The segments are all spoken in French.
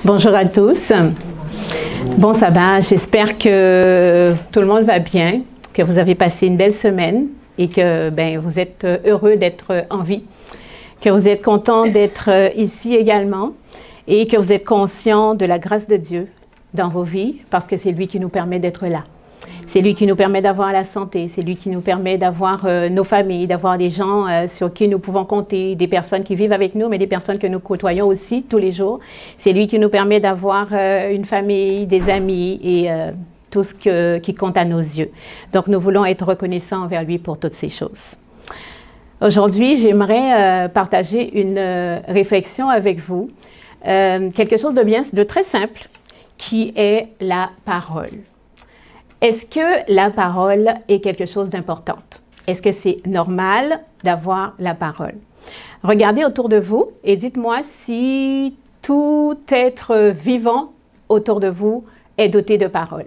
Bonjour à tous. Bon sabbat, j'espère que tout le monde va bien, que vous avez passé une belle semaine et que vous êtes heureux d'être en vie, que vous êtes content d'être ici également et que vous êtes conscient de la grâce de Dieu dans vos vies parce que c'est lui qui nous permet d'être là. C'est lui qui nous permet d'avoir la santé, c'est lui qui nous permet d'avoir nos familles, d'avoir des gens sur qui nous pouvons compter, des personnes qui vivent avec nous, mais des personnes que nous côtoyons aussi tous les jours. C'est lui qui nous permet d'avoir une famille, des amis et tout ce qui compte à nos yeux. Donc nous voulons être reconnaissants envers lui pour toutes ces choses. Aujourd'hui, j'aimerais partager une réflexion avec vous, quelque chose de très simple, qui est la parole. Est-ce que la parole est quelque chose d'important? Est-ce que c'est normal d'avoir la parole? Regardez autour de vous et dites-moi si tout être vivant autour de vous est doté de parole.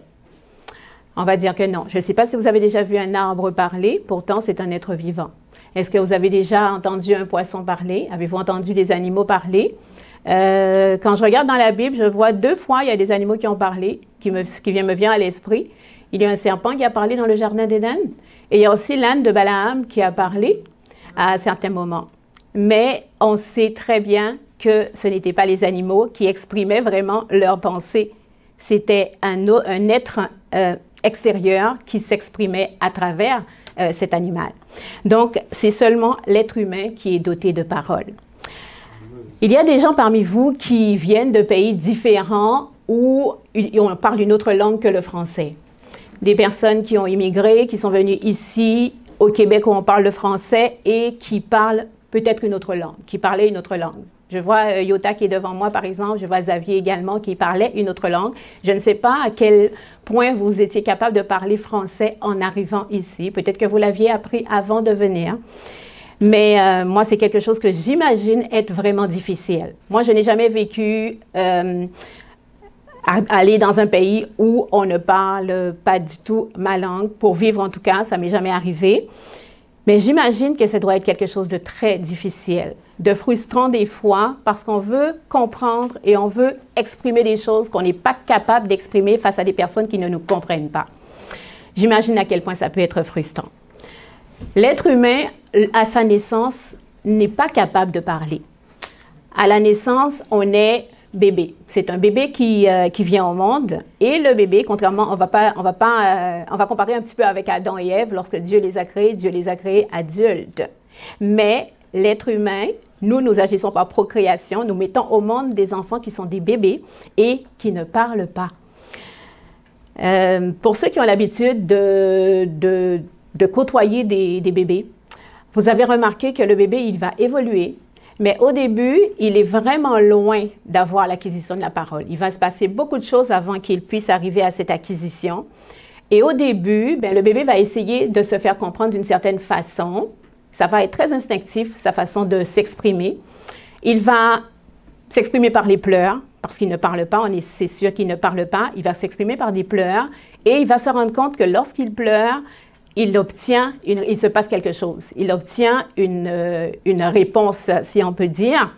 On va dire que non. Je ne sais pas si vous avez déjà vu un arbre parler, pourtant c'est un être vivant. Est-ce que vous avez déjà entendu un poisson parler? Avez-vous entendu des animaux parler? Quand je regarde dans la Bible, je vois 2 fois, il y a des animaux qui ont parlé, qui me vient à l'esprit. Il y a un serpent qui a parlé dans le jardin d'Éden. Et il y a aussi l'âne de Balaam qui a parlé à certains moments. Mais on sait très bien que ce n'étaient pas les animaux qui exprimaient vraiment leurs pensées. C'était un être extérieur qui s'exprimait à travers cet animal. Donc, c'est seulement l'être humain qui est doté de parole. Il y a des gens parmi vous qui viennent de pays différents où on parle une autre langue que le français. Des personnes qui ont immigré, qui sont venues ici, au Québec, où on parle le français et qui parlent peut-être une autre langue, qui parlaient une autre langue. Je vois Yota qui est devant moi, par exemple, je vois Xavier également qui parlait une autre langue. Je ne sais pas à quel point vous étiez capable de parler français en arrivant ici. Peut-être que vous l'aviez appris avant de venir. Mais moi, c'est quelque chose que j'imagine être vraiment difficile. Moi, je n'ai jamais vécu aller dans un pays où on ne parle pas du tout ma langue. Pour vivre, en tout cas, ça ne m'est jamais arrivé. Mais j'imagine que ça doit être quelque chose de très difficile, de frustrant des fois, parce qu'on veut comprendre et on veut exprimer des choses qu'on n'est pas capable d'exprimer face à des personnes qui ne nous comprennent pas. J'imagine à quel point ça peut être frustrant. L'être humain, à sa naissance, n'est pas capable de parler. À la naissance, on est bébé. C'est un bébé qui vient au monde et le bébé, contrairement, on va comparer un petit peu avec Adam et Ève. Lorsque Dieu les a créés adultes. Mais l'être humain, nous agissons par procréation, nous mettons au monde des enfants qui sont des bébés et qui ne parlent pas. Pour ceux qui ont l'habitude de côtoyer des bébés, vous avez remarqué que le bébé, il va évoluer. Mais au début, il est vraiment loin d'avoir l'acquisition de la parole. Il va se passer beaucoup de choses avant qu'il puisse arriver à cette acquisition. Et au début, le bébé va essayer de se faire comprendre d'une certaine façon. Ça va être très instinctif, sa façon de s'exprimer. Il va s'exprimer par les pleurs, parce qu'il ne parle pas, c'est sûr qu'il ne parle pas. Il va s'exprimer par des pleurs et il va se rendre compte que lorsqu'il pleure, il se passe quelque chose. Il obtient une réponse, si on peut dire.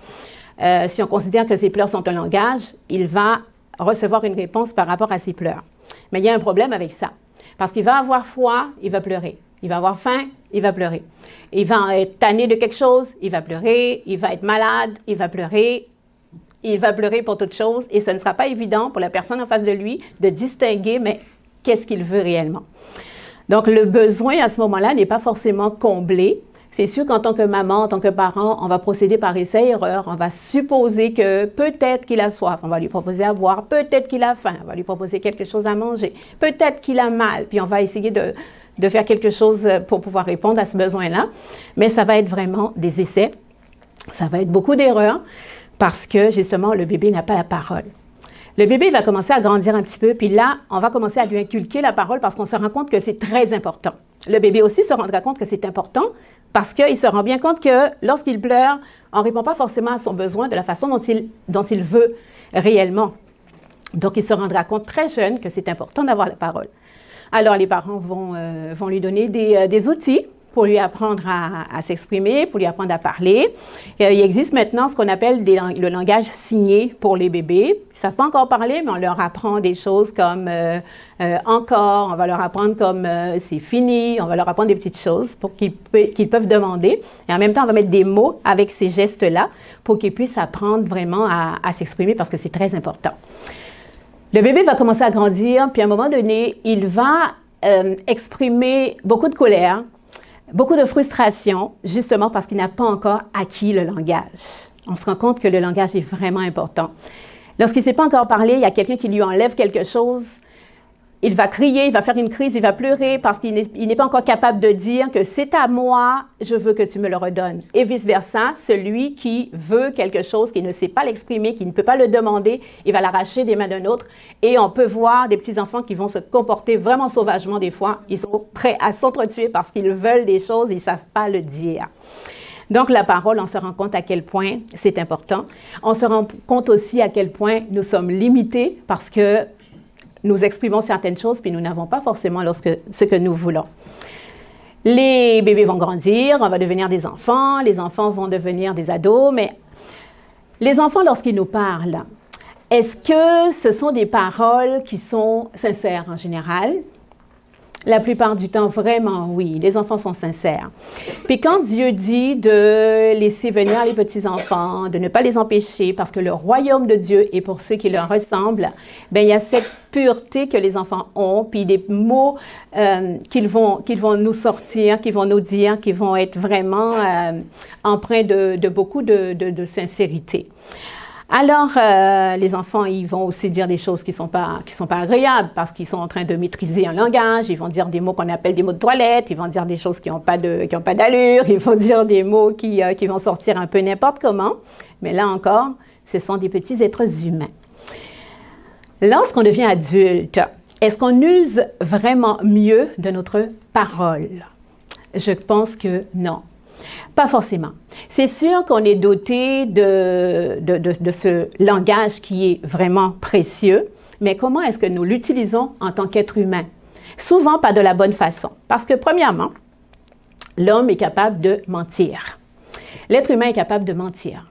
Si on considère que ses pleurs sont un langage, il va recevoir une réponse par rapport à ses pleurs. Mais il y a un problème avec ça. Parce qu'il va avoir froid, il va pleurer. Il va avoir faim, il va pleurer. Il va être tanné de quelque chose, il va pleurer. Il va être malade, il va pleurer. Il va pleurer pour toute chose. Et ce ne sera pas évident pour la personne en face de lui de distinguer, mais qu'est-ce qu'il veut réellement. Donc, le besoin à ce moment-là n'est pas forcément comblé. C'est sûr qu'en tant que maman, en tant que parent, on va procéder par essai-erreur. On va supposer que peut-être qu'il a soif, on va lui proposer à boire. Peut-être qu'il a faim, on va lui proposer quelque chose à manger. Peut-être qu'il a mal, puis on va essayer de faire quelque chose pour pouvoir répondre à ce besoin-là. Mais ça va être vraiment des essais. Ça va être beaucoup d'erreurs parce que, justement, le bébé n'a pas la parole. Le bébé va commencer à grandir un petit peu, puis là, on va commencer à lui inculquer la parole parce qu'on se rend compte que c'est très important. Le bébé aussi se rendra compte que c'est important parce qu'il se rend bien compte que lorsqu'il pleure, on ne répond pas forcément à son besoin de la façon dont il veut réellement. Donc, il se rendra compte très jeune que c'est important d'avoir la parole. Alors, les parents vont lui donner des outils pour lui apprendre à s'exprimer, pour lui apprendre à parler. Il existe maintenant ce qu'on appelle le langage signé pour les bébés. Ils ne savent pas encore parler, mais on leur apprend des choses comme encore, on va leur apprendre comme c'est fini, on va leur apprendre des petites choses pour qu'ils peuvent demander. Et en même temps, on va mettre des mots avec ces gestes-là pour qu'ils puissent apprendre vraiment à s'exprimer parce que c'est très important. Le bébé va commencer à grandir, puis à un moment donné, il va exprimer beaucoup de colère, beaucoup de frustration, justement parce qu'il n'a pas encore acquis le langage. On se rend compte que le langage est vraiment important. Lorsqu'il ne sait pas encore parler, il y a quelqu'un qui lui enlève quelque chose, il va crier, il va faire une crise, il va pleurer parce qu'il n'est pas encore capable de dire que c'est à moi, je veux que tu me le redonnes. Et vice-versa, celui qui veut quelque chose, qui ne sait pas l'exprimer, qui ne peut pas le demander, il va l'arracher des mains d'un autre. Et on peut voir des petits-enfants qui vont se comporter vraiment sauvagement des fois. Ils sont prêts à s'entretuer parce qu'ils veulent des choses, ils ne savent pas le dire. Donc, la parole, on se rend compte à quel point c'est important. On se rend compte aussi à quel point nous sommes limités parce que nous exprimons certaines choses, puis nous n'avons pas forcément ce que nous voulons. Les bébés vont grandir, on va devenir des enfants, les enfants vont devenir des ados, mais les enfants, lorsqu'ils nous parlent, est-ce que ce sont des paroles qui sont sincères en général? La plupart du temps, vraiment, oui, les enfants sont sincères. Puis quand Dieu dit de laisser venir les petits-enfants, de ne pas les empêcher, parce que le royaume de Dieu est pour ceux qui leur ressemblent, bien, il y a cette pureté que les enfants ont, puis des mots qu'ils vont nous sortir, qu'ils vont nous dire, qui vont être vraiment empreints de beaucoup de sincérité. Alors, les enfants, ils vont aussi dire des choses qui sont pas agréables parce qu'ils sont en train de maîtriser un langage. Ils vont dire des mots qu'on appelle des mots de toilette. Ils vont dire des choses qui n'ont pas d'allure. Ils vont dire des mots qui vont sortir un peu n'importe comment. Mais là encore, ce sont des petits êtres humains. Lorsqu'on devient adulte, est-ce qu'on use vraiment mieux de notre parole? Je pense que non. Pas forcément. C'est sûr qu'on est doté de ce langage qui est vraiment précieux, mais comment est-ce que nous l'utilisons en tant qu'être humain? Souvent pas de la bonne façon. Parce que premièrement, l'homme est capable de mentir. L'être humain est capable de mentir.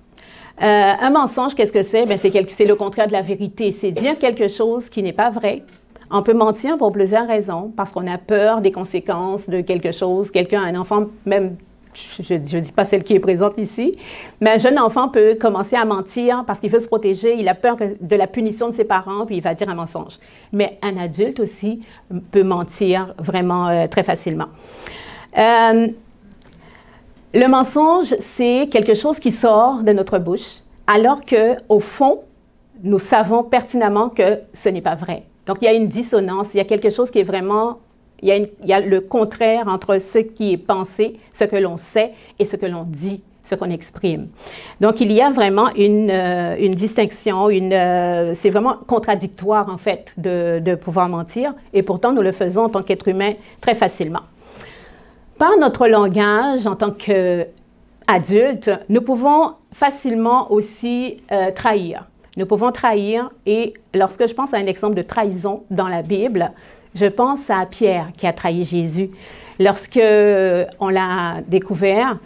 Un mensonge, qu'est-ce que c'est? Bien, c'est le contraire de la vérité. C'est dire quelque chose qui n'est pas vrai. On peut mentir pour plusieurs raisons, parce qu'on a peur des conséquences de quelque chose. Un enfant, même je ne dis pas celle qui est présente ici, mais un jeune enfant peut commencer à mentir parce qu'il veut se protéger, il a peur de la punition de ses parents, puis il va dire un mensonge. Mais un adulte aussi peut mentir vraiment très facilement. Le mensonge, c'est quelque chose qui sort de notre bouche, alors qu'au fond, nous savons pertinemment que ce n'est pas vrai. Donc, il y a une dissonance, il y a quelque chose qui est vraiment... Il y a le contraire entre ce qui est pensé, ce que l'on sait, et ce que l'on dit, ce qu'on exprime. Donc, il y a vraiment une distinction, c'est vraiment contradictoire, en fait, de pouvoir mentir, et pourtant, nous le faisons en tant qu'être humain très facilement. Par notre langage, en tant qu'adulte, nous pouvons facilement aussi trahir. Nous pouvons trahir, et lorsque je pense à un exemple de trahison dans la Bible, je pense à Pierre qui a trahi Jésus lorsque on l'a découvert,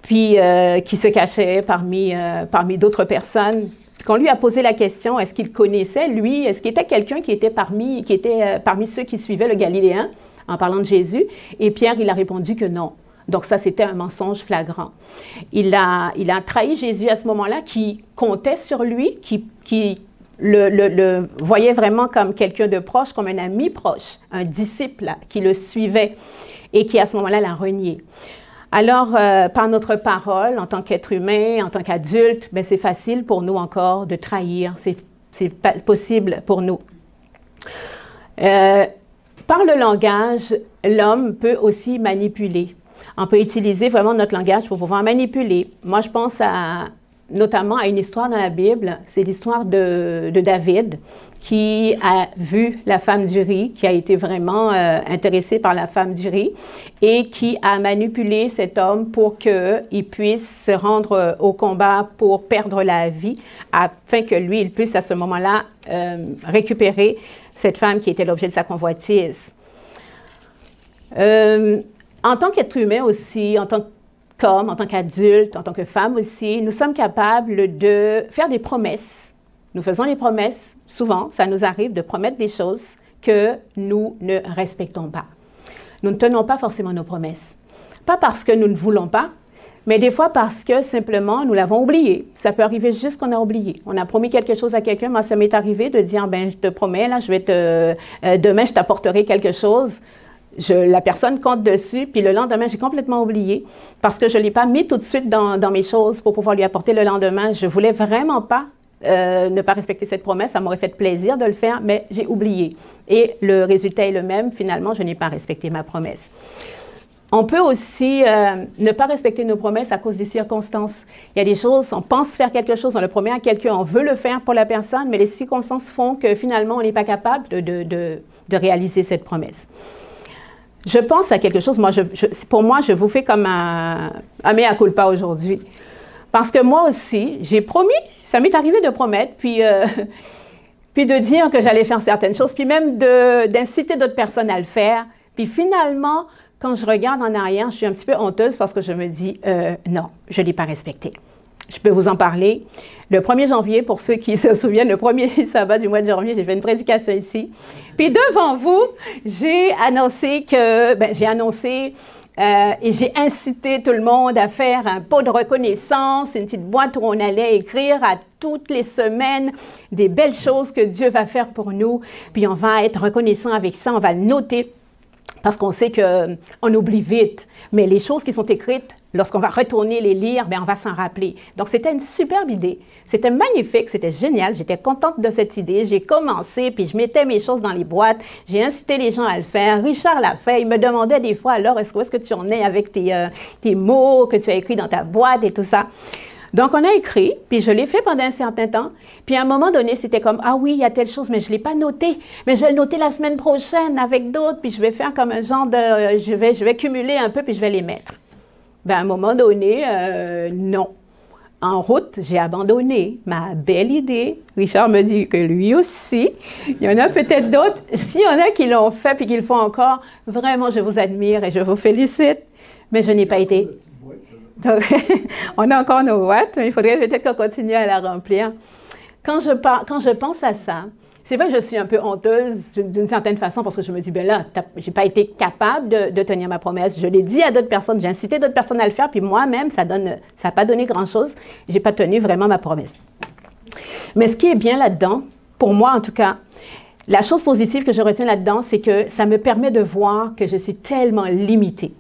puis qui se cachait parmi d'autres personnes. Qu'on lui a posé la question, est-ce qu'il connaissait, lui, est-ce qu'il était quelqu'un qui était parmi ceux qui suivaient le Galiléen en parlant de Jésus? Et Pierre, il a répondu que non. Donc ça, c'était un mensonge flagrant. Il a trahi Jésus à ce moment-là, qui comptait sur lui, qui le voyait vraiment comme quelqu'un de proche, comme un ami proche, un disciple qui le suivait et qui à ce moment-là l'a renié. Alors, par notre parole, en tant qu'être humain, en tant qu'adulte, ben, c'est facile pour nous encore de trahir, c'est possible pour nous. Par le langage, l'homme peut aussi manipuler. On peut utiliser vraiment notre langage pour pouvoir manipuler. Moi, je pense notamment à une histoire dans la Bible, c'est l'histoire de David qui a vu la femme d'Uri, qui a été vraiment intéressé par la femme d'Uri et qui a manipulé cet homme pour qu'il puisse se rendre au combat pour perdre la vie afin que lui, il puisse à ce moment-là récupérer cette femme qui était l'objet de sa convoitise. En tant qu'être humain aussi, en tant qu'homme, en tant qu'adulte, en tant que femme aussi, nous sommes capables de faire des promesses. Nous faisons des promesses, souvent, ça nous arrive de promettre des choses que nous ne respectons pas. Nous ne tenons pas forcément nos promesses. Pas parce que nous ne voulons pas, mais des fois parce que simplement nous l'avons oublié. Ça peut arriver juste qu'on a oublié. On a promis quelque chose à quelqu'un. Moi, ça m'est arrivé de dire, ben, je te promets, là, demain, je t'apporterai quelque chose. La personne compte dessus, puis le lendemain, j'ai complètement oublié parce que je ne l'ai pas mis tout de suite dans mes choses pour pouvoir lui apporter le lendemain. Je ne voulais vraiment pas ne pas respecter cette promesse. Ça m'aurait fait plaisir de le faire, mais j'ai oublié. Et le résultat est le même. Finalement, je n'ai pas respecté ma promesse. On peut aussi ne pas respecter nos promesses à cause des circonstances. Il y a des choses, on pense faire quelque chose, on le promet à quelqu'un, on veut le faire pour la personne, mais les circonstances font que finalement, on n'est pas capable de réaliser cette promesse. Je pense à quelque chose, pour moi, je vous fais comme un mea culpa aujourd'hui. Parce que moi aussi, j'ai promis, ça m'est arrivé de promettre, puis de dire que j'allais faire certaines choses, puis même d'inciter d'autres personnes à le faire. Puis finalement, quand je regarde en arrière, je suis un petit peu honteuse parce que je me dis, non, je ne l'ai pas respecté. Je peux vous en parler. Le 1er janvier, pour ceux qui se souviennent, le premier sabbat du mois de janvier, j'ai fait une prédication ici. Puis devant vous, j'ai annoncé et j'ai incité tout le monde à faire un pot de reconnaissance, une petite boîte où on allait écrire à toutes les semaines des belles choses que Dieu va faire pour nous. Puis on va être reconnaissant avec ça, on va le noter. Parce qu'on sait qu'on oublie vite. Mais les choses qui sont écrites, lorsqu'on va retourner les lire, bien, on va s'en rappeler. Donc, c'était une superbe idée. C'était magnifique, c'était génial. J'étais contente de cette idée. J'ai commencé, puis je mettais mes choses dans les boîtes. J'ai incité les gens à le faire. Richard l'a fait. Il me demandait des fois, alors, est-ce que tu en es avec tes mots que tu as écrits dans ta boîte et tout ça? Donc, on a écrit, puis je l'ai fait pendant un certain temps. Puis à un moment donné, c'était comme, ah oui, il y a telle chose, mais je ne l'ai pas noté. Mais je vais le noter la semaine prochaine avec d'autres, puis je vais faire comme un genre de, je vais cumuler un peu, puis je vais les mettre. Bien, à un moment donné, non. En route, j'ai abandonné ma belle idée. Richard me dit que lui aussi. Il y en a peut-être d'autres. S'il y en a qui l'ont fait, puis qui le font encore, vraiment, je vous admire et je vous félicite. Mais je n'ai pas été... Donc, on a encore nos boîtes, mais il faudrait peut-être qu'on continue à la remplir. Quand je pense à ça, c'est vrai que je suis un peu honteuse d'une certaine façon parce que je me dis, ben là, je n'ai pas été capable de tenir ma promesse. Je l'ai dit à d'autres personnes, j'ai incité d'autres personnes à le faire, puis moi-même, ça n'a pas donné grand-chose. Je n'ai pas tenu vraiment ma promesse. Mais ce qui est bien là-dedans, pour moi en tout cas, la chose positive que je retiens là-dedans, c'est que ça me permet de voir que je suis tellement limitée.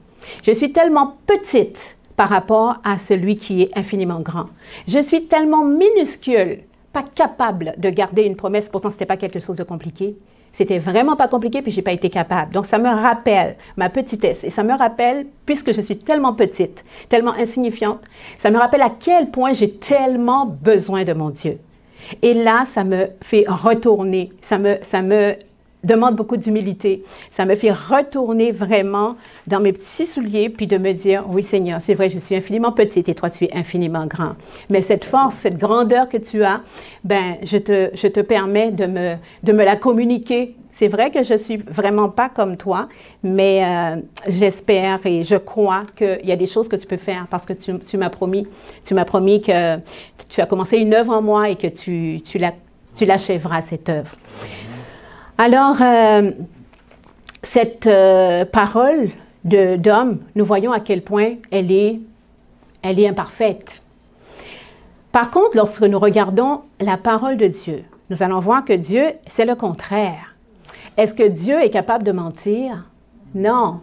Je suis tellement petite par rapport à celui qui est infiniment grand. Je suis tellement minuscule, pas capable de garder une promesse, pourtant ce n'était pas quelque chose de compliqué. C'était vraiment pas compliqué, puis je n'ai pas été capable. Donc ça me rappelle ma petitesse, et ça me rappelle, puisque je suis tellement petite, tellement insignifiante, ça me rappelle à quel point j'ai tellement besoin de mon Dieu. Et là, ça me fait retourner, ça me demande beaucoup d'humilité. Ça me fait retourner vraiment dans mes petits souliers, puis de me dire, oui Seigneur, c'est vrai, je suis infiniment petite et toi, tu es infiniment grand. Mais cette force, cette grandeur que tu as, ben, je te permets de me la communiquer. C'est vrai que je ne suis vraiment pas comme toi, mais j'espère et je crois qu'il y a des choses que tu peux faire parce que tu m'as promis que tu as commencé une œuvre en moi et que tu l'achèveras, cette œuvre. Alors, cette parole d'homme, nous voyons à quel point elle est imparfaite. Par contre, lorsque nous regardons la parole de Dieu, nous allons voir que Dieu, c'est le contraire. Est-ce que Dieu est capable de mentir? Non.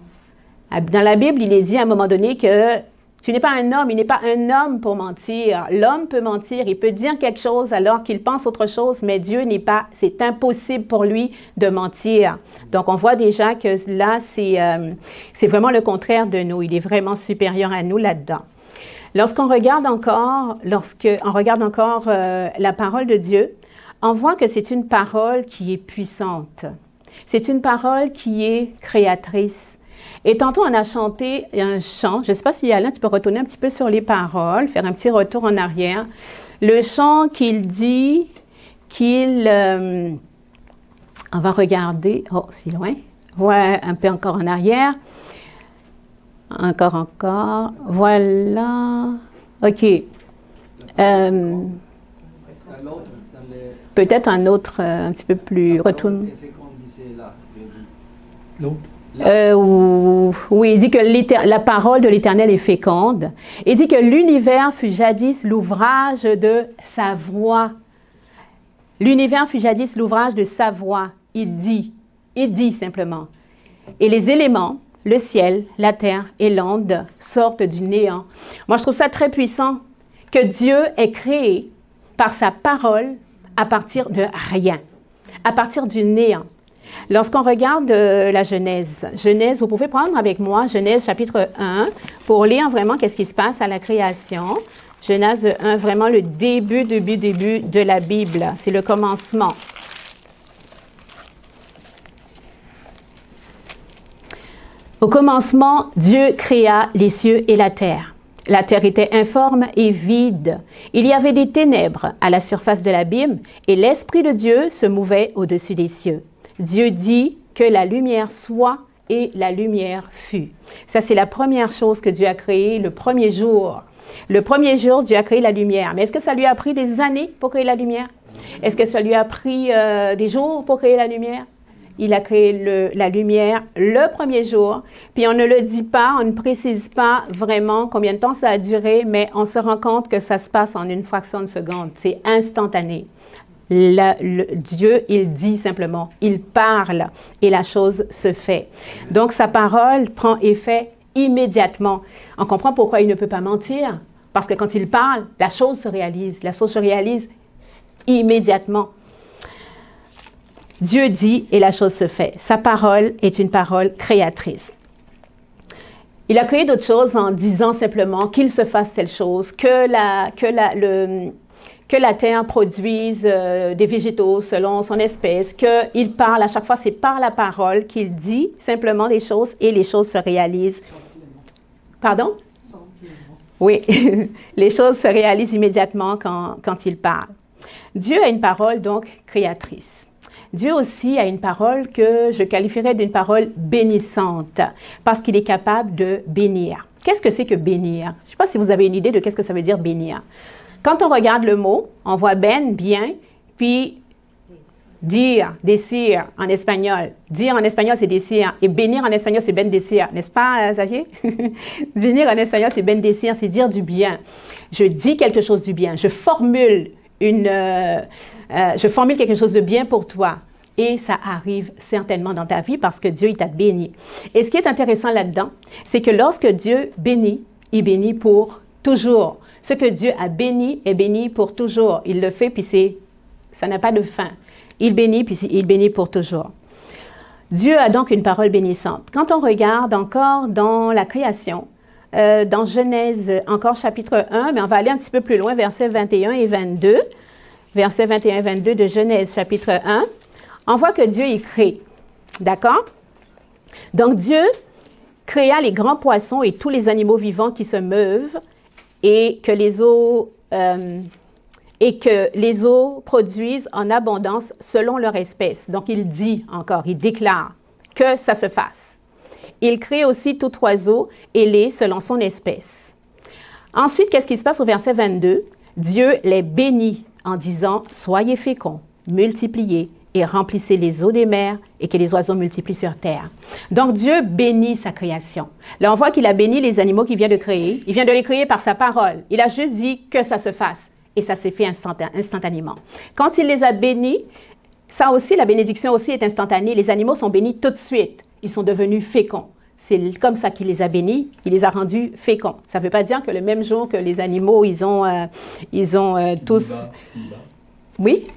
Dans la Bible, il est dit à un moment donné que tu n'es pas un homme, il n'est pas un homme pour mentir. L'homme peut mentir, il peut dire quelque chose alors qu'il pense autre chose, mais Dieu n'est pas, c'est impossible pour lui de mentir. Donc, on voit déjà que là, c'est vraiment le contraire de nous. Il est vraiment supérieur à nous là-dedans. Lorsqu'on regarde encore, la parole de Dieu, on voit que c'est une parole qui est puissante. C'est une parole qui est créatrice. Et tantôt, on a chanté un chant. Je ne sais pas si Alain, tu peux retourner un petit peu sur les paroles, faire un petit retour en arrière. Le chant qu'il dit on va regarder. Oh, si loin. Voilà, un peu encore en arrière. Encore. Voilà. OK. Peut-être un autre, un petit peu plus retourne. Oui, il dit que la parole de l'Éternel est féconde. Il dit que l'univers fut jadis l'ouvrage de sa voix. L'univers fut jadis l'ouvrage de sa voix. Il dit simplement. Et les éléments, le ciel, la terre et l'onde sortent du néant. Moi, je trouve ça très puissant que Dieu ait créé par sa parole à partir de rien, à partir du néant. Lorsqu'on regarde la Genèse, vous pouvez prendre avec moi Genèse chapitre 1 pour lire vraiment qu'est-ce qui se passe à la création. Genèse 1, vraiment le début de la Bible. C'est le commencement. Au commencement, Dieu créa les cieux et la terre. La terre était informe et vide. Il y avait des ténèbres à la surface de l'abîme et l'Esprit de Dieu se mouvait au-dessus des cieux. Dieu dit que la lumière soit et la lumière fut. Ça, c'est la première chose que Dieu a créée le premier jour. Le premier jour, Dieu a créé la lumière. Mais est-ce que ça lui a pris des années pour créer la lumière? Est-ce que ça lui a pris des jours pour créer la lumière? Il a créé la lumière le premier jour, puis on ne le dit pas, on ne précise pas vraiment combien de temps ça a duré, mais on se rend compte que ça se passe en une fraction de seconde. C'est instantané. Dieu, il dit simplement, il parle et la chose se fait. Donc sa parole prend effet immédiatement. On comprend pourquoi il ne peut pas mentir, parce que quand il parle, la chose se réalise immédiatement. Dieu dit et la chose se fait. Sa parole est une parole créatrice. Il a créé d'autres choses en disant simplement qu'il se fasse telle chose, que la terre produise des végétaux selon son espèce, qu'il parle à chaque fois, c'est par la parole qu'il dit simplement des choses et les choses se réalisent. Pardon? Oui, les choses se réalisent immédiatement quand il parle. Dieu a une parole donc créatrice. Dieu aussi a une parole que je qualifierais d'une parole bénissante, parce qu'il est capable de bénir. Qu'est-ce que c'est que bénir? Je ne sais pas si vous avez une idée de qu'est-ce que ça veut dire bénir. Quand on regarde le mot, on voit ben, bien, puis dire, decir en espagnol. Dire en espagnol, c'est decir, et bénir en espagnol, c'est bendecir, n'est-ce pas, Xavier? Bénir en espagnol, c'est bendecir, c'est dire du bien. Je dis quelque chose du bien, je formule quelque chose de bien pour toi. Et ça arrive certainement dans ta vie parce que Dieu, il t'a béni. Et ce qui est intéressant là-dedans, c'est que lorsque Dieu bénit, il bénit pour toujours. Ce que Dieu a béni est béni pour toujours. Il le fait, puis ça n'a pas de fin. Il bénit, puis il bénit pour toujours. Dieu a donc une parole bénissante. Quand on regarde encore dans la création, dans Genèse, encore chapitre 1, mais on va aller un petit peu plus loin, versets 21 et 22. Versets 21 et 22 de Genèse, chapitre 1. On voit que Dieu y crée. D'accord? Donc, Dieu créa les grands poissons et tous les animaux vivants qui se meuvent et que les eaux produisent en abondance selon leur espèce. Donc, il dit encore, il déclare que ça se fasse. Il crée aussi tout oiseau ailé selon son espèce. Ensuite, qu'est-ce qui se passe au verset 22? Dieu les bénit en disant « Soyez féconds, multipliez et remplissez les eaux des mers et que les oiseaux multiplient sur terre. » Donc, Dieu bénit sa création. Là, on voit qu'il a béni les animaux qu'il vient de créer. Il vient de les créer par sa parole. Il a juste dit que ça se fasse. Et ça se fait instantanément. Quand il les a bénis, ça aussi, la bénédiction aussi est instantanée. Les animaux sont bénis tout de suite. Ils sont devenus féconds. C'est comme ça qu'il les a bénis, il les a rendus féconds. Ça ne veut pas dire que le même jour que les animaux, ils ont tous... Oui?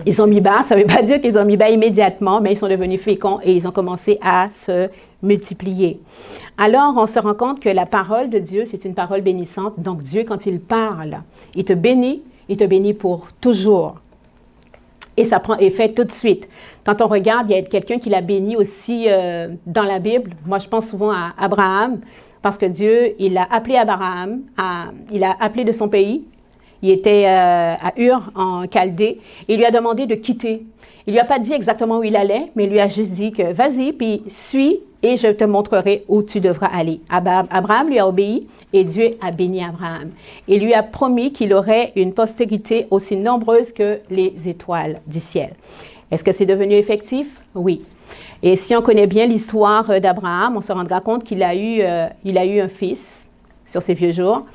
Ils ont mis bas, ça ne veut pas dire qu'ils ont mis bas immédiatement, mais ils sont devenus féconds et ils ont commencé à se multiplier. Alors, on se rend compte que la parole de Dieu, c'est une parole bénissante. Donc, Dieu, quand il parle, il te bénit pour toujours. Et ça prend effet tout de suite. Quand on regarde, il y a quelqu'un qui l'a béni aussi dans la Bible. Moi, je pense souvent à Abraham, parce que Dieu, il a appelé Abraham, il a appelé de son pays, Il était à Ur, en Chaldée, et il lui a demandé de quitter. Il ne lui a pas dit exactement où il allait, mais il lui a juste dit que vas-y, puis suis, et je te montrerai où tu devras aller. Abraham lui a obéi, et Dieu a béni Abraham. Il lui a promis qu'il aurait une postérité aussi nombreuse que les étoiles du ciel. Est-ce que c'est devenu effectif? Oui. Et si on connaît bien l'histoire d'Abraham, on se rendra compte qu'il a eu un fils sur ses vieux jours.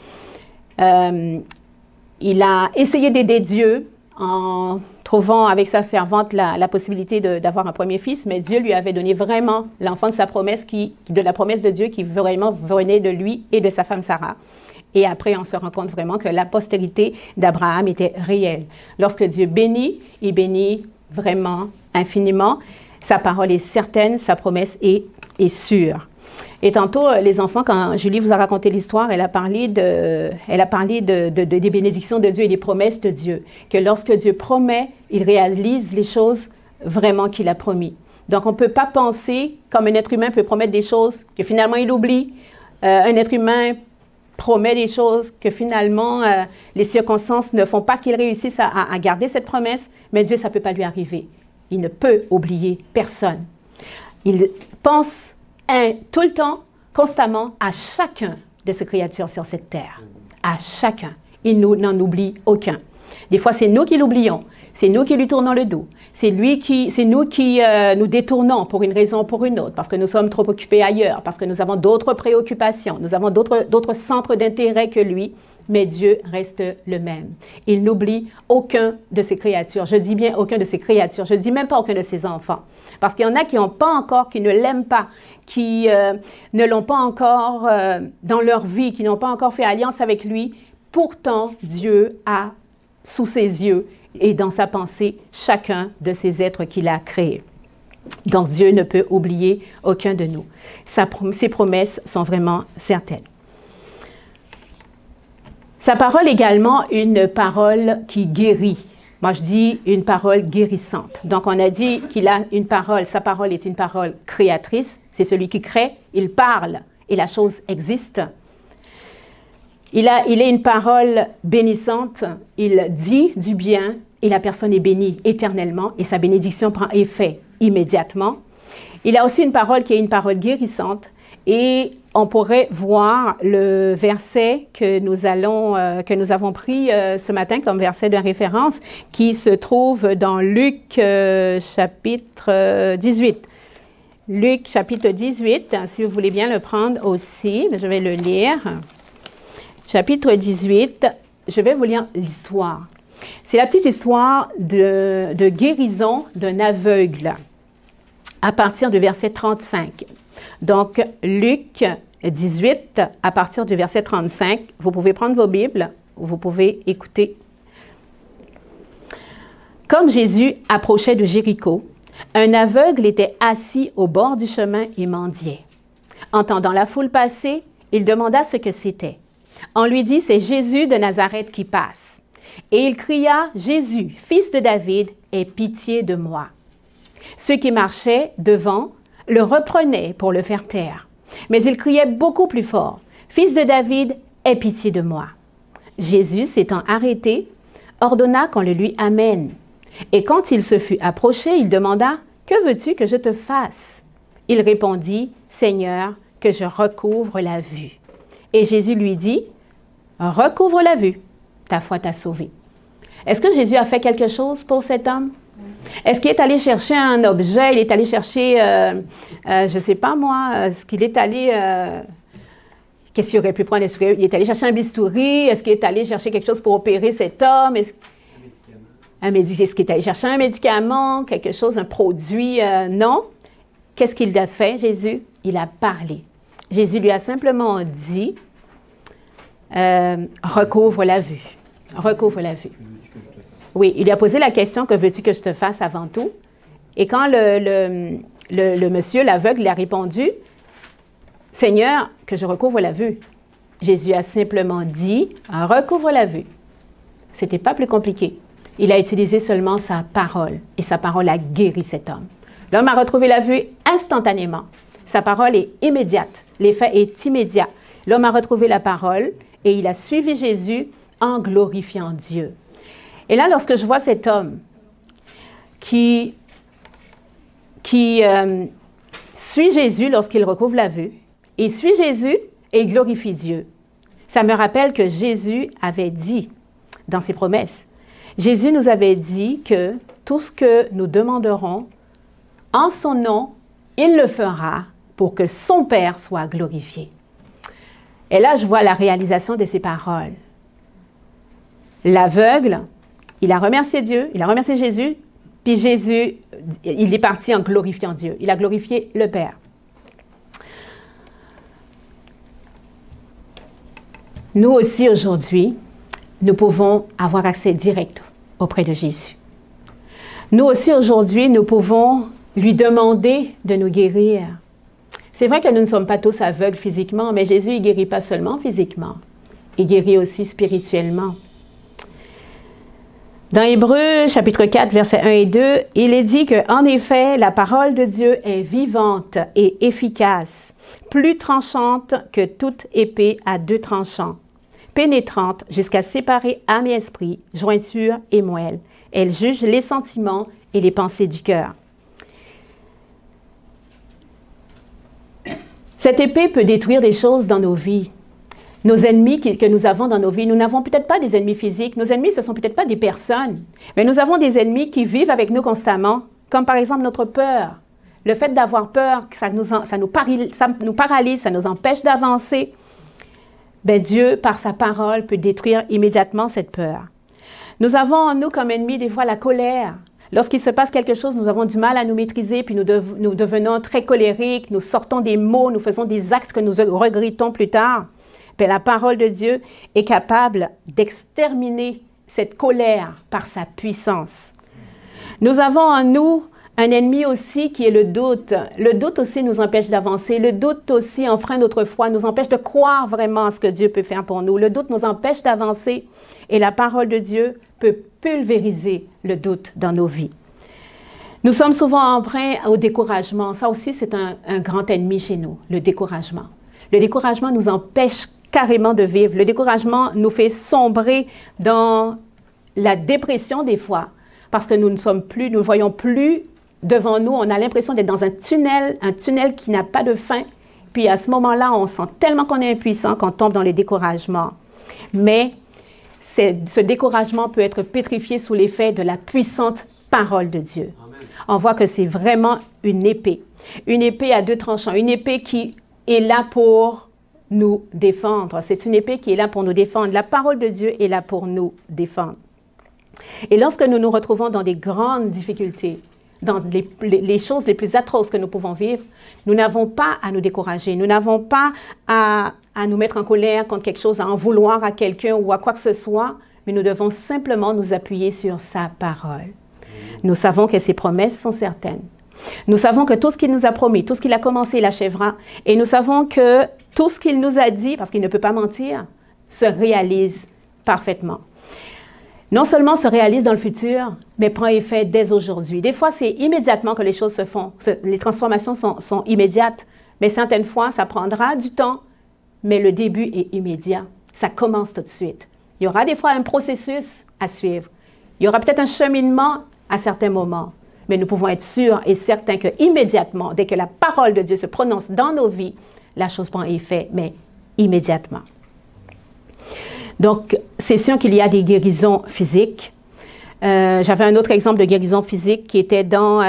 Il a essayé d'aider Dieu en trouvant avec sa servante la possibilité d'avoir un premier fils, mais Dieu lui avait donné vraiment l'enfant de sa promesse, de la promesse de Dieu qui vraiment venait de lui et de sa femme Sarah. Et après, on se rend compte vraiment que la postérité d'Abraham était réelle. Lorsque Dieu bénit, il bénit vraiment infiniment. Sa parole est certaine, sa promesse est sûre. Et tantôt, les enfants, quand Julie vous a raconté l'histoire, elle a parlé des bénédictions de Dieu et des promesses de Dieu. Que lorsque Dieu promet, il réalise les choses vraiment qu'il a promis. Donc, on ne peut pas penser comme un être humain peut promettre des choses que finalement il oublie. Un être humain promet des choses que finalement les circonstances ne font pas qu'il réussisse à garder cette promesse, mais Dieu, ça ne peut pas lui arriver. Il ne peut oublier personne. Il pense tout le temps, constamment, à chacun de ses créatures sur cette terre. À chacun. Il n'en oublie aucun. Des fois, c'est nous qui l'oublions. C'est nous qui lui tournons le dos. C'est nous qui nous détournons pour une raison ou pour une autre, parce que nous sommes trop occupés ailleurs, parce que nous avons d'autres préoccupations, nous avons d'autres centres d'intérêt que lui. Mais Dieu reste le même. Il n'oublie aucun de ses créatures. Je dis bien aucun de ses créatures. Je ne dis même pas aucun de ses enfants. Parce qu'il y en a qui n'ont pas encore, qui ne l'aiment pas, qui ne l'ont pas encore dans leur vie, qui n'ont pas encore fait alliance avec lui. Pourtant, Dieu a sous ses yeux et dans sa pensée chacun de ces êtres qu'il a créés. Donc, Dieu ne peut oublier aucun de nous. Ses promesses sont vraiment certaines. Sa parole est également une parole qui guérit. Moi, je dis une parole guérissante. Donc, on a dit qu'il a une parole, sa parole est une parole créatrice. C'est celui qui crée, il parle et la chose existe. Il est une parole bénissante, il dit du bien et la personne est bénie éternellement et sa bénédiction prend effet immédiatement. Il a aussi une parole qui est une parole guérissante. Et on pourrait voir le verset que nous avons pris ce matin comme verset de référence qui se trouve dans Luc chapitre 18. Luc chapitre 18, si vous voulez bien le prendre aussi, je vais le lire. Chapitre 18, je vais vous lire l'histoire. C'est la petite histoire de guérison d'un aveugle à partir du verset 35. Donc, Luc 18, à partir du verset 35, vous pouvez prendre vos Bibles, vous pouvez écouter. Comme Jésus approchait de Jéricho, un aveugle était assis au bord du chemin et mendiait. Entendant la foule passer, il demanda ce que c'était. On lui dit, c'est Jésus de Nazareth qui passe. Et il cria, Jésus, fils de David, aie pitié de moi. Ceux qui marchaient devant le reprenaient pour le faire taire. Mais il criait beaucoup plus fort, fils de David, aie pitié de moi. Jésus, s'étant arrêté, ordonna qu'on le lui amène. Et quand il se fut approché, il demanda, que veux-tu que je te fasse? Il répondit, Seigneur, que je recouvre la vue. Et Jésus lui dit, recouvre la vue, ta foi t'a sauvé. Est-ce que Jésus a fait quelque chose pour cet homme? Est-ce qu'il est allé chercher un objet? Il est allé chercher, je ne sais pas moi, est-ce qu'il est allé, qu'est-ce qu'il aurait pu prendre? Il est allé chercher un bistouri? Est-ce qu'il est allé chercher quelque chose pour opérer cet homme? Est-ce qu'il est allé chercher un médicament, quelque chose, un produit? Non. Qu'est-ce qu'il a fait, Jésus? Il a parlé. Jésus lui a simplement dit, recouvre la vue. Recouvre la vue. Oui, il lui a posé la question, que veux-tu que je te fasse avant tout? Et quand le monsieur, l'aveugle, il a répondu, Seigneur, que je recouvre la vue. Jésus a simplement dit, recouvre la vue. Ce n'était pas plus compliqué. Il a utilisé seulement sa parole et sa parole a guéri cet homme. L'homme a retrouvé la vue instantanément. Sa parole est immédiate. L'effet est immédiat. L'homme a retrouvé la parole et il a suivi Jésus en glorifiant Dieu. Et là, lorsque je vois cet homme qui suit Jésus lorsqu'il recouvre la vue, il suit Jésus et il glorifie Dieu. Ça me rappelle que Jésus avait dit dans ses promesses, Jésus nous avait dit que tout ce que nous demanderons en son nom, il le fera pour que son Père soit glorifié. Et là, je vois la réalisation de ces paroles. L'aveugle, il a remercié Dieu, il a remercié Jésus, puis Jésus, il est parti en glorifiant Dieu. Il a glorifié le Père. Nous aussi, aujourd'hui, nous pouvons avoir accès direct auprès de Jésus. Nous aussi, aujourd'hui, nous pouvons lui demander de nous guérir. C'est vrai que nous ne sommes pas tous aveugles physiquement, mais Jésus, il ne guérit pas seulement physiquement, il guérit aussi spirituellement. Dans Hébreux, chapitre 4, versets 1 et 2, il est dit qu'en effet, la parole de Dieu est vivante et efficace, plus tranchante que toute épée à deux tranchants, pénétrante jusqu'à séparer âme et esprit, jointure et moelle. Elle juge les sentiments et les pensées du cœur. Cette épée peut détruire des choses dans nos vies. Nos ennemis que nous avons dans nos vies, nous n'avons peut-être pas des ennemis physiques, nos ennemis, ce ne sont peut-être pas des personnes, mais nous avons des ennemis qui vivent avec nous constamment, comme par exemple notre peur. Le fait d'avoir peur, ça nous paralyse, ça nous empêche d'avancer. Ben Dieu, par sa parole, peut détruire immédiatement cette peur. Nous avons en nous comme ennemis des fois la colère. Lorsqu'il se passe quelque chose, nous avons du mal à nous maîtriser, puis nous devenons très colériques, nous sortons des mots, nous faisons des actes que nous regrettons plus tard. Bien, la parole de Dieu est capable d'exterminer cette colère par sa puissance. Nous avons en nous un ennemi aussi qui est le doute. Le doute aussi nous empêche d'avancer. Le doute aussi enfreint notre foi, nous empêche de croire vraiment à ce que Dieu peut faire pour nous. Le doute nous empêche d'avancer et la parole de Dieu peut pulvériser le doute dans nos vies. Nous sommes souvent emprunts au découragement. Ça aussi, c'est un grand ennemi chez nous, le découragement. Le découragement nous empêche carrément de vivre. Le découragement nous fait sombrer dans la dépression des fois, parce que nous ne voyons plus devant nous. On a l'impression d'être dans un tunnel qui n'a pas de fin. Puis à ce moment-là, on sent tellement qu'on est impuissant qu'on tombe dans les découragements. Mais ce découragement peut être pétrifié sous l'effet de la puissante parole de Dieu. Amen. On voit que c'est vraiment une épée à deux tranchants, une épée qui est là pour nous défendre. C'est une épée qui est là pour nous défendre. La parole de Dieu est là pour nous défendre. Et lorsque nous nous retrouvons dans des grandes difficultés, dans les choses les plus atroces que nous pouvons vivre, nous n'avons pas à nous décourager, nous n'avons pas à nous mettre en colère contre quelque chose, à en vouloir à quelqu'un ou à quoi que ce soit, mais nous devons simplement nous appuyer sur sa parole. Nous savons que ses promesses sont certaines. Nous savons que tout ce qu'il nous a promis, tout ce qu'il a commencé, il achèvera. Et nous savons que tout ce qu'il nous a dit, parce qu'il ne peut pas mentir, se réalise parfaitement. Non seulement se réalise dans le futur, mais prend effet dès aujourd'hui. Des fois, c'est immédiatement que les choses se font. Les transformations sont immédiates. Mais certaines fois, ça prendra du temps, mais le début est immédiat. Ça commence tout de suite. Il y aura des fois un processus à suivre. Il y aura peut-être un cheminement à certains moments. Mais nous pouvons être sûrs et certains qu'immédiatement, dès que la parole de Dieu se prononce dans nos vies, la chose prend effet, mais immédiatement. Donc, c'est sûr qu'il y a des guérisons physiques. J'avais un autre exemple de guérison physique qui était dans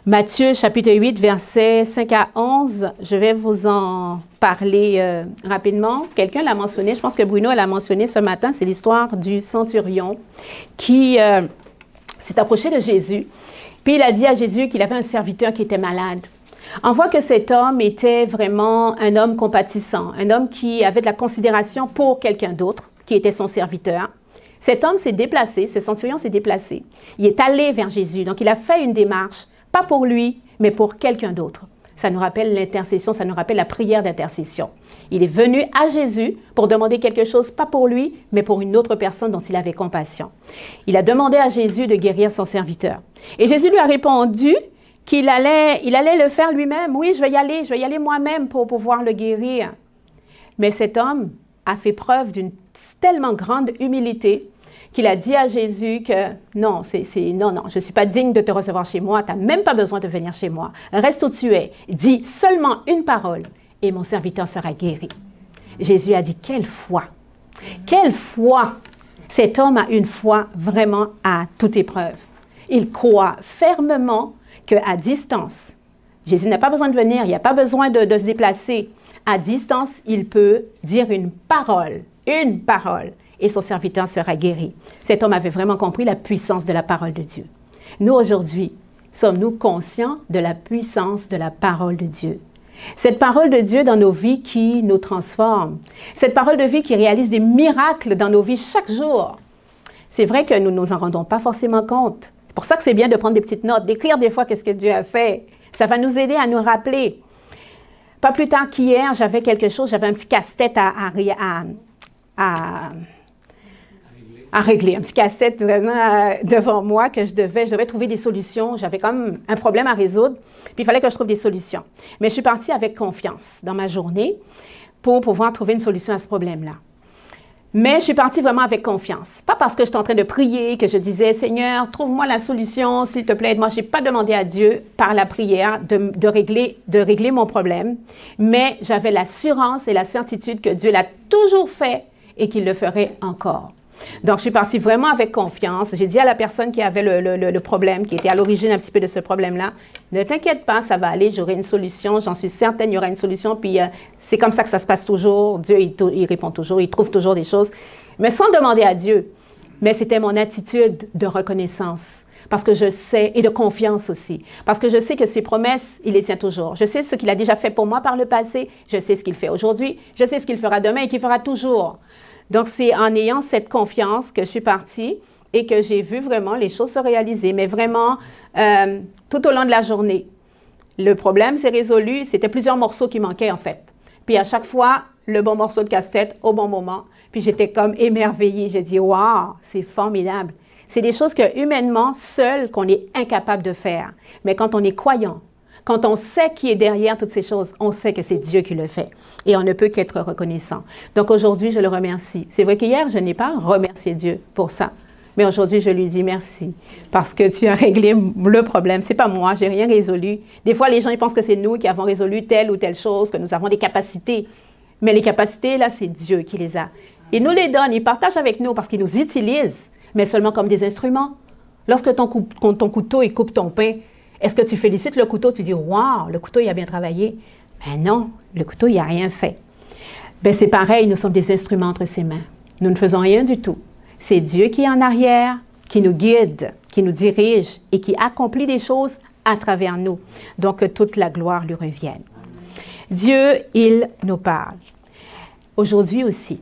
Matthieu, chapitre 8, versets 5 à 11. Je vais vous en parler rapidement. Quelqu'un l'a mentionné, je pense que Bruno l'a mentionné ce matin, c'est l'histoire du centurion qui s'est approché de Jésus. Puis il a dit à Jésus qu'il avait un serviteur qui était malade. On voit que cet homme était vraiment un homme compatissant, un homme qui avait de la considération pour quelqu'un d'autre, qui était son serviteur. Cet homme s'est déplacé, ce centurion s'est déplacé. Il est allé vers Jésus, donc il a fait une démarche, pas pour lui, mais pour quelqu'un d'autre. Ça nous rappelle l'intercession, ça nous rappelle la prière d'intercession. Il est venu à Jésus pour demander quelque chose, pas pour lui, mais pour une autre personne dont il avait compassion. Il a demandé à Jésus de guérir son serviteur. Et Jésus lui a répondu qu'il allait le faire lui-même. Oui, je vais y aller moi-même pour pouvoir le guérir. Mais cet homme a fait preuve d'une tellement grande humilité qu'il a dit à Jésus que non, non, je ne suis pas digne de te recevoir chez moi, tu n'as même pas besoin de venir chez moi. Reste où tu es, dis seulement une parole et mon serviteur sera guéri. Jésus a dit, quelle foi! Quelle foi! Cet homme a une foi vraiment à toute épreuve. Il croit fermement qu'à distance, Jésus n'a pas besoin de venir, il n'y a pas besoin de se déplacer. À distance, il peut dire une parole, et son serviteur sera guéri. Cet homme avait vraiment compris la puissance de la parole de Dieu. Nous, aujourd'hui, sommes-nous conscients de la puissance de la parole de Dieu? Cette parole de Dieu dans nos vies qui nous transforme. Cette parole de vie qui réalise des miracles dans nos vies chaque jour. C'est vrai que nous ne nous en rendons pas forcément compte. C'est pour ça que c'est bien de prendre des petites notes, d'écrire des fois qu'est-ce que Dieu a fait. Ça va nous aider à nous rappeler. Pas plus tard qu'hier, j'avais quelque chose, j'avais un petit casse-tête à régler, un petit casse-tête vraiment devant moi que je devais trouver des solutions. J'avais comme un problème à résoudre, puis il fallait que je trouve des solutions. Mais je suis partie avec confiance dans ma journée pour pouvoir trouver une solution à ce problème-là. Mais je suis partie vraiment avec confiance. Pas parce que j'étais en train de prier, que je disais, Seigneur, trouve-moi la solution, s'il te plaît, aide-moi. Je n'ai pas demandé à Dieu, par la prière, de régler mon problème. Mais j'avais l'assurance et la certitude que Dieu l'a toujours fait et qu'il le ferait encore. Donc, je suis partie vraiment avec confiance. J'ai dit à la personne qui avait le problème, qui était à l'origine un petit peu de ce problème-là, ne t'inquiète pas, ça va aller, j'aurai une solution, j'en suis certaine, il y aura une solution. Puis, c'est comme ça que ça se passe toujours. Dieu, il répond toujours, il trouve toujours des choses, mais sans demander à Dieu. Mais c'était mon attitude de reconnaissance. Parce que je sais, et de confiance aussi, parce que je sais que ses promesses, il les tient toujours. Je sais ce qu'il a déjà fait pour moi par le passé, je sais ce qu'il fait aujourd'hui, je sais ce qu'il fera demain et qu'il fera toujours. Donc, c'est en ayant cette confiance que je suis partie et que j'ai vu vraiment les choses se réaliser, mais vraiment tout au long de la journée. Le problème s'est résolu, c'était plusieurs morceaux qui manquaient en fait. Puis à chaque fois, le bon morceau de casse-tête au bon moment. Puis j'étais comme émerveillée, j'ai dit « Waouh, c'est formidable ». C'est des choses que humainement, seul, qu'on est incapable de faire. Mais quand on est croyant, quand on sait qui est derrière toutes ces choses, on sait que c'est Dieu qui le fait. Et on ne peut qu'être reconnaissant. Donc aujourd'hui, je le remercie. C'est vrai qu'hier, je n'ai pas remercié Dieu pour ça. Mais aujourd'hui, je lui dis merci parce que tu as réglé le problème. Ce n'est pas moi, je n'ai rien résolu. Des fois, les gens ils pensent que c'est nous qui avons résolu telle ou telle chose, que nous avons des capacités. Mais les capacités, là, c'est Dieu qui les a. Il nous les donne, il partage avec nous parce qu'il nous utilise, mais seulement comme des instruments. Lorsque ton couteau il coupe ton pain, est-ce que tu félicites le couteau? Tu dis, waouh, le couteau, il a bien travaillé. Ben non, le couteau, il n'a rien fait. Ben c'est pareil, nous sommes des instruments entre ses mains. Nous ne faisons rien du tout. C'est Dieu qui est en arrière, qui nous guide, qui nous dirige et qui accomplit des choses à travers nous. Donc, que toute la gloire lui revienne. Dieu, il nous parle. Aujourd'hui aussi.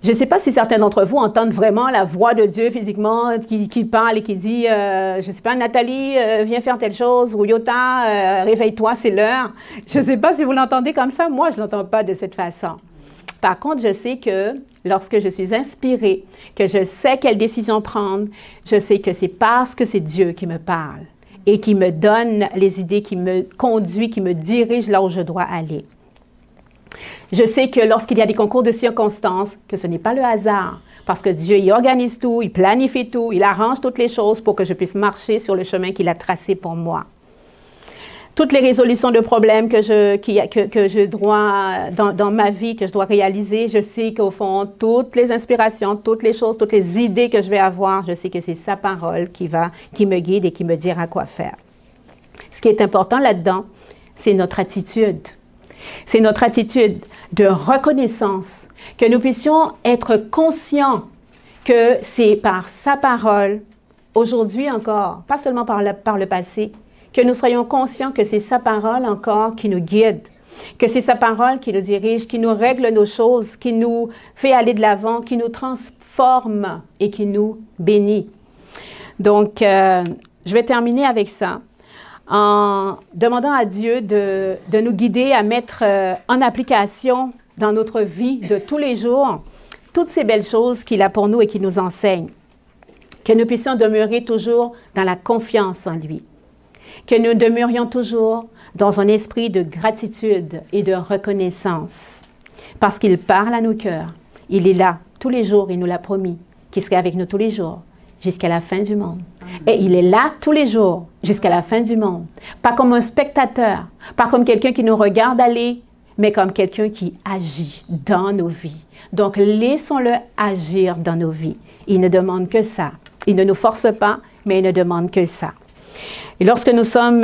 Je ne sais pas si certains d'entre vous entendent vraiment la voix de Dieu physiquement qui parle et qui dit, je ne sais pas, Nathalie, viens faire telle chose, ou Yota, réveille-toi, c'est l'heure. Je ne sais pas si vous l'entendez comme ça, moi je ne l'entends pas de cette façon. Par contre, je sais que lorsque je suis inspirée, que je sais quelle décision prendre, je sais que c'est parce que c'est Dieu qui me parle et qui me donne les idées, qui me conduit, qui me dirige là où je dois aller. Je sais que lorsqu'il y a des concours de circonstances, que ce n'est pas le hasard, parce que Dieu y organise tout, il planifie tout, il arrange toutes les choses pour que je puisse marcher sur le chemin qu'il a tracé pour moi. Toutes les résolutions de problèmes que je dois, dans ma vie, que je dois réaliser, je sais qu'au fond, toutes les inspirations, toutes les choses, toutes les idées que je vais avoir, je sais que c'est sa parole qui me guide et qui me dira quoi faire. Ce qui est important là-dedans, c'est notre attitude. C'est notre attitude de reconnaissance, que nous puissions être conscients que c'est par sa parole, aujourd'hui encore, pas seulement par le passé, que nous soyons conscients que c'est sa parole encore qui nous guide, que c'est sa parole qui nous dirige, qui nous règle nos choses, qui nous fait aller de l'avant, qui nous transforme et qui nous bénit. Donc, je vais terminer avec ça, en demandant à Dieu de nous guider à mettre en application dans notre vie de tous les jours toutes ces belles choses qu'il a pour nous et qu'il nous enseigne. Que nous puissions demeurer toujours dans la confiance en lui. Que nous demeurions toujours dans un esprit de gratitude et de reconnaissance. parce qu'il parle à nos cœurs. Il est là tous les jours, il nous l'a promis, qu'il serait avec nous tous les jours, jusqu'à la fin du monde. Et il est là tous les jours, jusqu'à la fin du monde. Pas comme un spectateur, pas comme quelqu'un qui nous regarde aller, mais comme quelqu'un qui agit dans nos vies. Donc, laissons-le agir dans nos vies. Il ne demande que ça. Il ne nous force pas, mais il ne demande que ça. Et lorsque nous sommes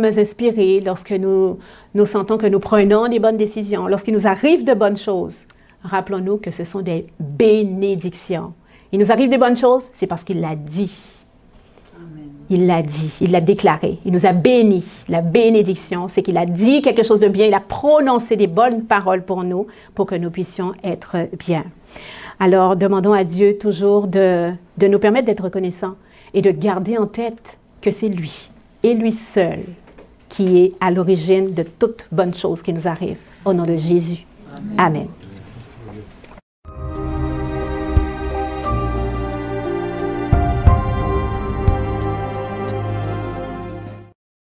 inspirés, lorsque nous sentons que nous prenons des bonnes décisions, lorsqu'il nous arrive de bonnes choses, rappelons-nous que ce sont des bénédictions. Il nous arrive des bonnes choses, c'est parce qu'il l'a dit. Amen. Il l'a dit, il l'a déclaré, il nous a bénis. La bénédiction, c'est qu'il a dit quelque chose de bien, il a prononcé des bonnes paroles pour nous, pour que nous puissions être bien. Alors, demandons à Dieu toujours de nous permettre d'être reconnaissants et de garder en tête que c'est lui, et lui seul, qui est à l'origine de toute bonne chose qui nous arrive. Au nom de Jésus. Amen. Amen.